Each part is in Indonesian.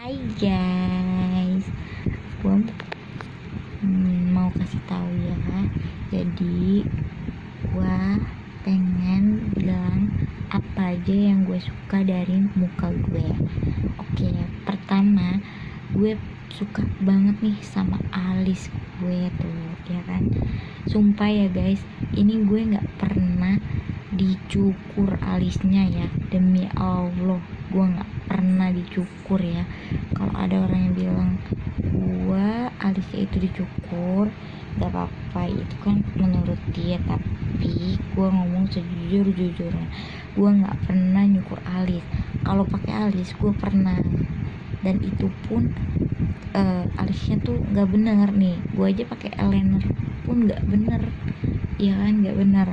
Hai guys, gue mau kasih tahu ya. Jadi gue pengen bilang apa aja yang gue suka dari muka gue. Oke, pertama gue suka banget nih sama alis gue tuh, ya kan. Sumpah ya guys, ini gue nggak pernah dicukur alisnya ya, demi Allah gue nggak pernah dicukur ya. Kalau ada orang yang bilang gue alisnya itu dicukur, gak apa-apa, itu kan menurut dia, tapi gue ngomong sejujur-jujurnya, gue nggak pernah nyukur alis. Kalau pakai alis gue pernah, dan itu pun alisnya tuh nggak bener nih. Gue aja pakai eyeliner pun nggak bener, ya kan, nggak bener.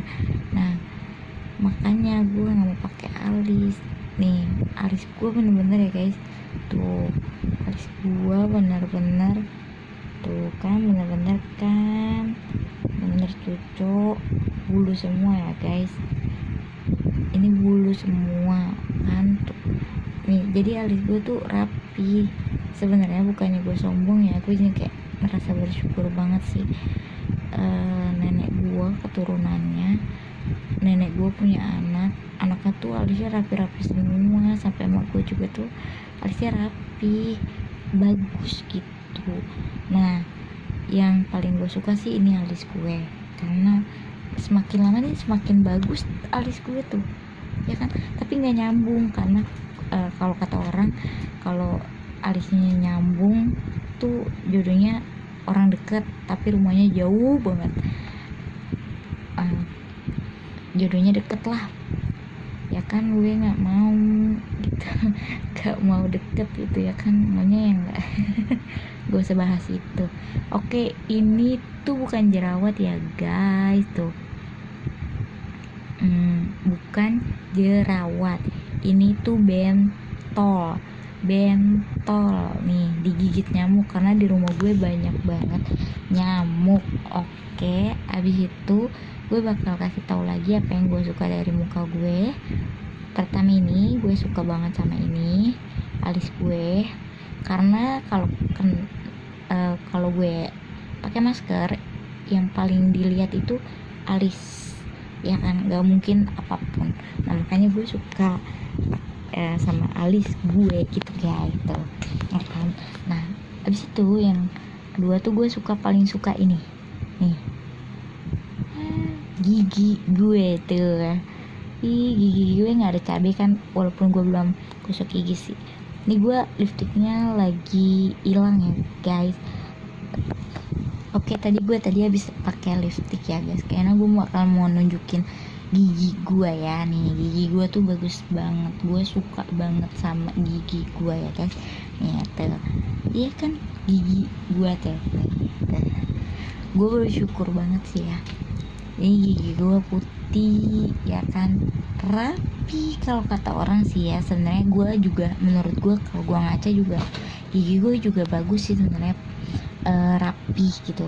Nah makanya gue nggak mau pakai alis. Nih alis gue bener-bener ya guys, tuh alis gue bener-bener, tuh kan, bener-bener kan, bener cucuk, bulu semua ya guys, ini bulu semua kan tuh. Nih jadi alis gue tuh rapi. Sebenarnya bukannya gue sombong ya, gue ini kayak merasa bersyukur banget sih. Nenek gue keturunannya, nenek gue punya anaknya tuh alisnya rapi-rapi semua, sampai emak gue juga tuh alisnya rapi, bagus gitu. Nah yang paling gue suka sih ini alis gue, karena semakin lama nih semakin bagus alis gue tuh, ya kan. Tapi nggak nyambung, karena kalau kata orang, kalau alisnya nyambung tuh jodohnya orang deket tapi rumahnya jauh banget. Jodohnya deket lah, ya kan. Gue nggak mau gitu, nggak mau deket gitu, ya kan, maunya yang nggak gue usah bahas itu. Oke, ini tuh bukan jerawat ya guys, tuh bukan jerawat, ini tuh bentol nih, digigit nyamuk, karena di rumah gue banyak banget nyamuk. Oke, abis itu gue bakal kasih tahu lagi apa yang gue suka dari muka gue. Pertama, ini gue suka banget sama ini alis gue, karena kalau gue pakai masker, yang paling dilihat itu alis, ya kan, nggak mungkin apapun. Nah makanya gue suka sama alis gue gitu ya, itu ya kan. Nah abis itu yang kedua tuh gue paling suka ini nih, gigi gue tuh. Gigi gue nggak ada cabai kan, walaupun gue belum gosok gigi sih. Ini gue lipstiknya lagi hilang ya guys. Oke, tadi habis pakai lipstik ya guys, karena gue bakal mau nunjukin gigi gue ya. Nih gigi gue tuh bagus banget, gue suka banget sama gigi gue ya guys. Nih tuh, iya kan gigi gue tuh. Gue bersyukur banget sih ya, ini gigi gue putih, ya kan, rapi. Kalau kata orang sih ya, sebenarnya gue juga, menurut gue, kalau gue ngaca juga gigi gue juga bagus sih sebenarnya, rapi gitu.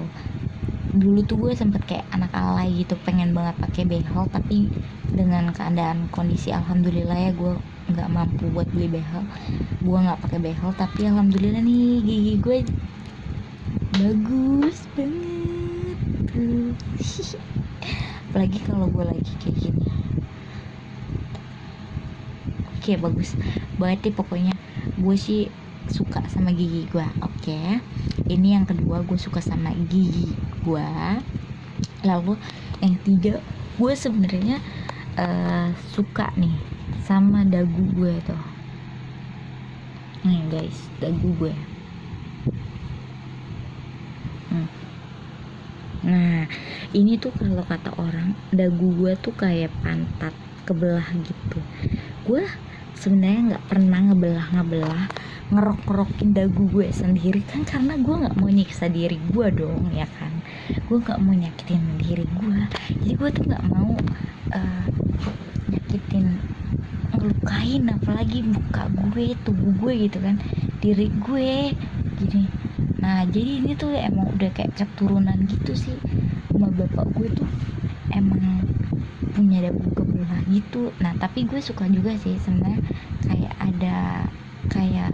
Dulu tuh gue sempet kayak anak alay gitu, pengen banget pakai behel, tapi dengan keadaan kondisi, alhamdulillah ya, gue nggak mampu buat beli behel, gue nggak pakai behel. Tapi alhamdulillah nih gigi gue bagus banget tuh. Apalagi kalau gue lagi kayak gini, oke, bagus banget deh pokoknya. Gue sih suka sama gigi gue. Oke, ini yang kedua, gue suka sama gigi gue. Lalu yang ketiga, gue sebenarnya suka nih sama dagu gue tuh. Nih guys, dagu gue. Nah ini tuh kalau kata orang, dagu gue tuh kayak pantat kebelah gitu. Gue sebenarnya nggak pernah ngebelah ngerok-ngerokin dagu gue sendiri kan, karena gue nggak mau nyiksa diri gue dong, ya kan. Gue nggak mau nyakitin diri gue, jadi gue tuh nggak mau nyakitin, ngelukain apalagi muka gue, tubuh gue gitu kan, diri gue gini. Nah jadi ini tuh emang udah kayak keturunan gitu sih, sama bapak gue tuh emang punya dagu kebelah gitu. Nah tapi gue suka juga sih sebenarnya, kayak ada, kayak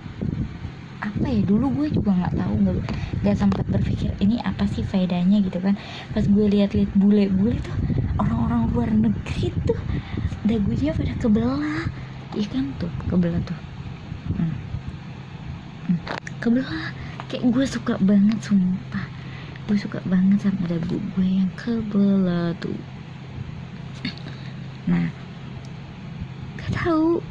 ya, dulu gue juga nggak tahu, nggak sempat berpikir ini apa sih faedahnya gitu kan. Pas gue lihat-lihat bule-bule tuh, orang-orang luar negeri tuh dagunya pada kebelah, ikan tuh kebelah tuh. Kebelah, kayak gue suka banget, sumpah gue suka banget sama dagu gue yang kebelah tuh. Nah, gak tahu,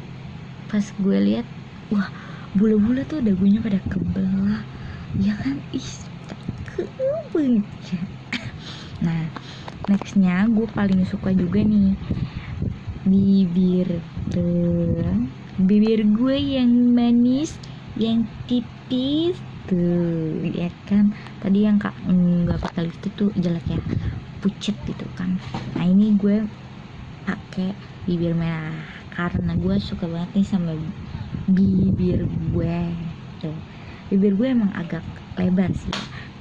pas gue lihat, wah, bule-bule tuh dagunya pada kebelah, ya kan, banget. Nah, nextnya gue paling suka juga nih bibir gue yang manis, yang tipis tuh, ya kan. Tadi yang nggak pakai lipstick tuh jelek ya, pucet gitu kan. Nah, ini gue pakai bibir merah karena gue suka banget nih sama bibir gue tuh. Bibir gue emang agak lebar sih,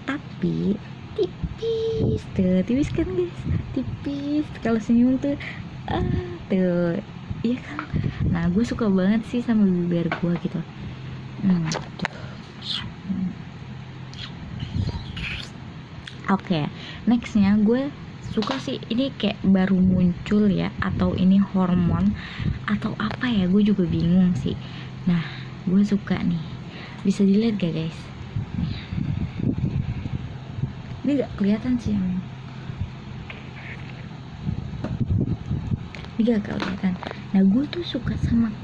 tapi tipis tuh, tipis kan guys, tipis. Kalau senyum tuh tuh, iya kan. Nah, gue suka banget sih sama bibir gue gitu. Oke, nextnya gue suka sih, ini kayak baru muncul ya, atau ini hormon atau apa ya, gue juga bingung sih. Nah, gue suka nih, bisa dilihat gak guys? Ini gak kelihatan sih, ini gak kelihatan. Nah, gue tuh suka sama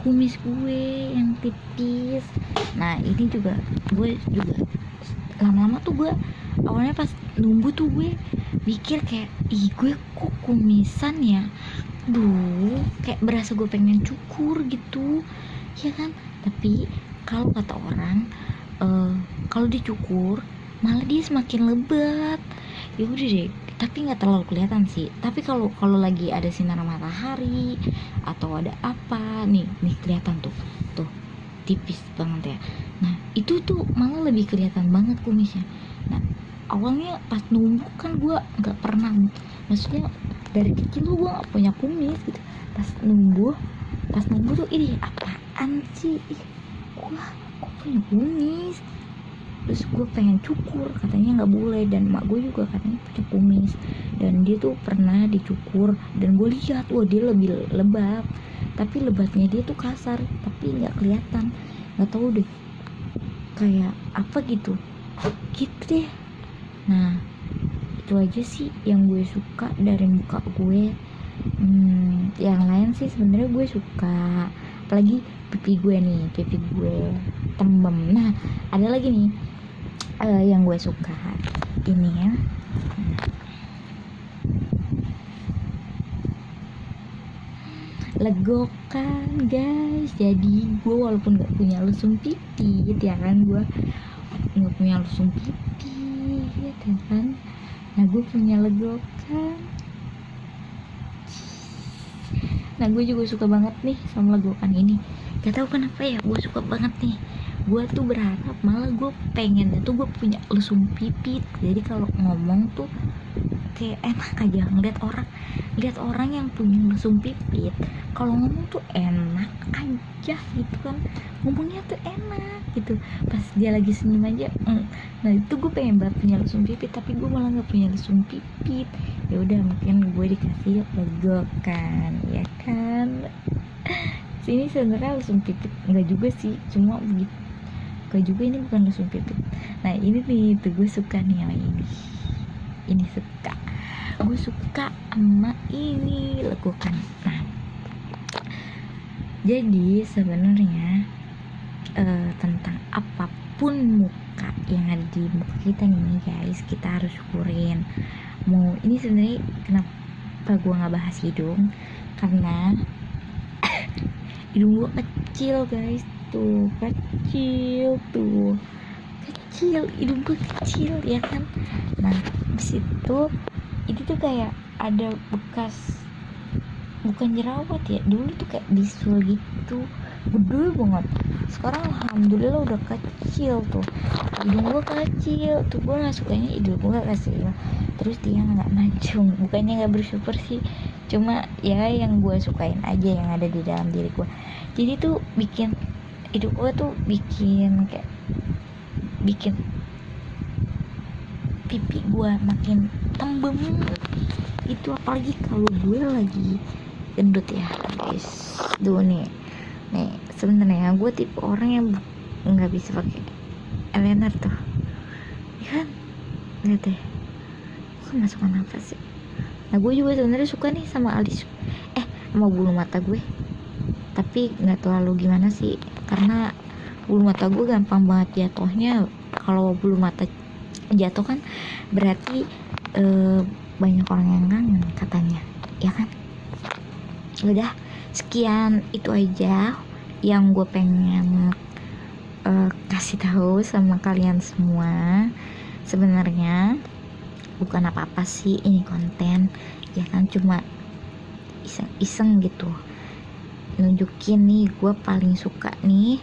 kumis gue yang tipis. Nah, ini juga gue juga lama-lama tuh gue awalnya pas numbuh tuh gue mikir kayak, ih gue kok kumisan ya, kayak berasa gue pengen cukur gitu ya kan. Tapi kalau kata orang, kalau dicukur malah dia semakin lebat. Ya udah deh, tapi nggak terlalu kelihatan sih. Tapi kalau lagi ada sinar matahari atau ada apa nih kelihatan tuh tipis banget ya. Nah, itu tuh malah lebih kelihatan banget kumisnya. Nah, awalnya pas numbuh kan gue nggak pernah, maksudnya dari kecil tuh gue nggak punya kumis gitu. Pas numbuh tuh, ini apaan sih, gue kok punya kumis. Terus gue pengen cukur, katanya nggak boleh, dan mak gue juga katanya punya kumis dan dia tuh pernah dicukur, dan gue lihat, wah dia lebih lebat, tapi lebatnya dia tuh kasar, tapi nggak kelihatan, nggak tahu deh kayak apa gitu deh. Nah, itu aja sih yang gue suka dari muka gue. Yang lain sih sebenarnya gue suka, apalagi pipi gue tembem. Nah, ada lagi nih yang gue suka ini ya, legokan guys. Jadi gue walaupun gak punya lesung pipit ya kan, gue gak punya lesung pipit ya kan, nah gue punya legokan. Nah, gue juga suka banget nih sama legokan ini, gak tahu kenapa ya, gue suka banget nih. Gue tuh berharap, malah gue pengennya tuh gue punya lesung pipit, jadi kalau ngomong tuh kayak enak aja. Lihat orang yang punya lesung pipit, kalau ngomong tuh enak aja gitu kan, ngomongnya tuh enak gitu, pas dia lagi senyum aja. Nah, itu gue pengen banget punya lesung pipit, tapi gue malah nggak punya lesung pipit. Ya udah, mungkin gue dikasih legokan ya kan. Sini sebenarnya lesung pipit enggak juga sih, cuma begitu. Enggak juga, ini bukan lesung pipit. Nah, ini nih tuh gue suka nih sama ini suka. Gue suka sama ini legokan. Nah, jadi sebenarnya tentang apapun muka yang ada di muka kita nih guys, kita harus syukurin. Mau ini sebenarnya kenapa gue nggak bahas hidung, karena hidung gue kecil guys, tuh kecil hidung gue kecil ya kan. Nah, disitu itu tuh kayak ada bekas, bukan jerawat ya, dulu tuh kayak bisul gitu, gede banget. Sekarang alhamdulillah udah kecil tuh, hidung gue kecil tuh. Gue nggak sukanya hidung gue kecil, terus dia nggak mancung. Bukannya nggak bersyukur sih, cuma ya yang gue sukain aja yang ada di dalam diri gue. Jadi tuh bikin hidup gue tuh bikin pipi gue makin tembem itu, apalagi kalau gue lagi gendut ya guys. Tuh nih sebenarnya gue tipe orang yang nggak bisa pakai eyeliner tuh ya kan, lihat deh gue masuk nafas ya. Nah gue juga sebenarnya suka nih sama alis sama bulu mata gue, tapi nggak terlalu gimana sih, karena bulu mata gue gampang banget jatuhnya. Kalau bulu mata jatuh kan berarti banyak orang yang kangen katanya ya kan. Udah sekian itu aja yang gue pengen kasih tahu sama kalian semua. Sebenarnya bukan apa-apa sih ini konten ya kan, cuma iseng-iseng gitu nunjukin nih gue paling suka nih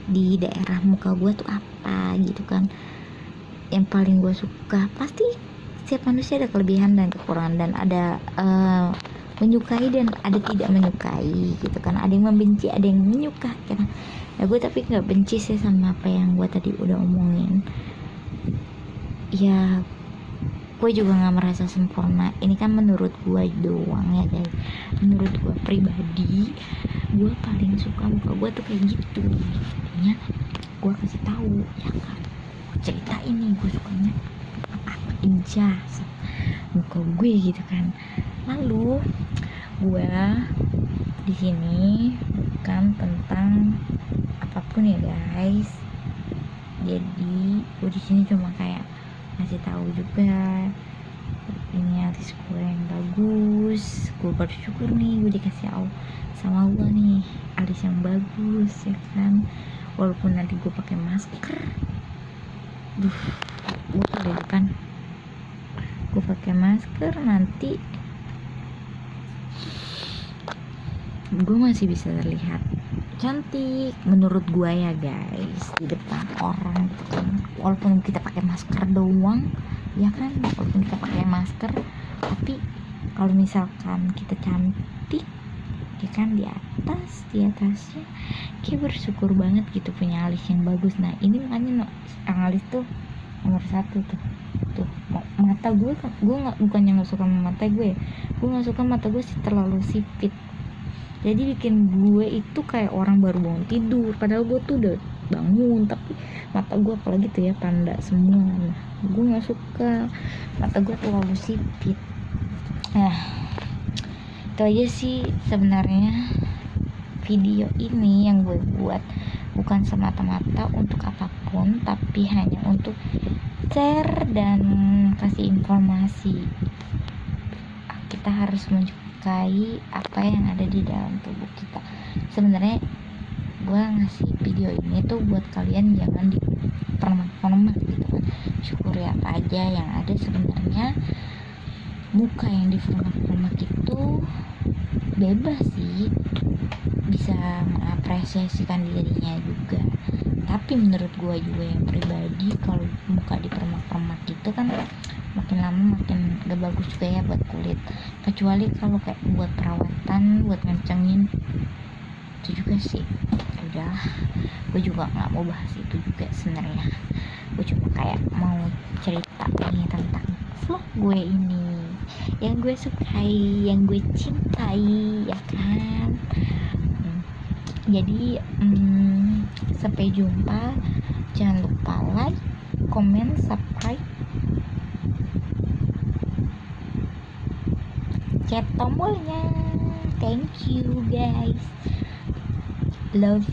di daerah muka gue tuh apa gitu kan. Yang paling gue suka, pasti setiap manusia ada kelebihan dan kekurangan, dan ada menyukai dan ada tidak menyukai gitu kan, ada yang membenci ada yang menyukai kan. Nah gue tapi nggak benci sih sama apa yang gue tadi udah omongin ya. Gue juga nggak merasa sempurna, ini kan menurut gue doang ya guys. Menurut gue pribadi, gue paling suka muka gue tuh kayak gitu. Makanya gue kasih tahu ya kan, cerita ini gue sukanya apa aja muka gue gitu kan. Lalu gue di sini bukan tentang apapun ya guys, jadi gue di sini cuma kayak ngasih tahu juga ini alis gue yang bagus. Gue bersyukur nih gue dikasih sama Allah nih alis yang bagus ya kan, walaupun nanti gue pakai masker. Gue tuh kan gue pakai masker nanti gue masih bisa terlihat cantik menurut gue ya guys di depan orang gitu kan, walaupun kita pakai masker doang ya kan, walaupun kita pakai masker, tapi kalau misalkan kita cantik ya kan, di atasnya kayak bersyukur banget gitu punya alis yang bagus. Nah ini makanya alis tuh nomor 1 tuh mata gue nggak, bukannya nggak suka sama mata gue nggak suka mata gue sih terlalu sipit, jadi bikin gue itu kayak orang baru bangun tidur, padahal gue tuh udah bangun tapi mata gue apalagi tuh ya panda semua. Nah gue nggak suka mata gue terlalu sipit. Nah itu aja sih sebenarnya video ini yang gue buat, bukan semata-mata untuk apapun, tapi hanya untuk share dan kasih informasi. Kita harus menyukai apa yang ada di dalam tubuh kita. Sebenarnya gue ngasih video ini tuh buat kalian jangan dipermak-permak gitu kan, syukuri apa aja yang ada. Sebenarnya muka yang dipermak-permak itu bebas sih, bisa mengapresiasikan dirinya juga, tapi menurut gue juga yang pribadi, kalau muka dipermak-permak gitu kan makin lama makin gak bagus juga ya buat kulit, kecuali kalau kayak buat perawatan, buat ngencengin itu juga sih. Udah, gue juga nggak mau bahas itu juga sebenarnya. Gue cuma kayak mau cerita nih tentang vlog gue ini yang gue sukai, yang gue cintai ya kan. Jadi sampai jumpa, jangan lupa like, comment, subscribe, chat tombolnya. Thank you guys, love.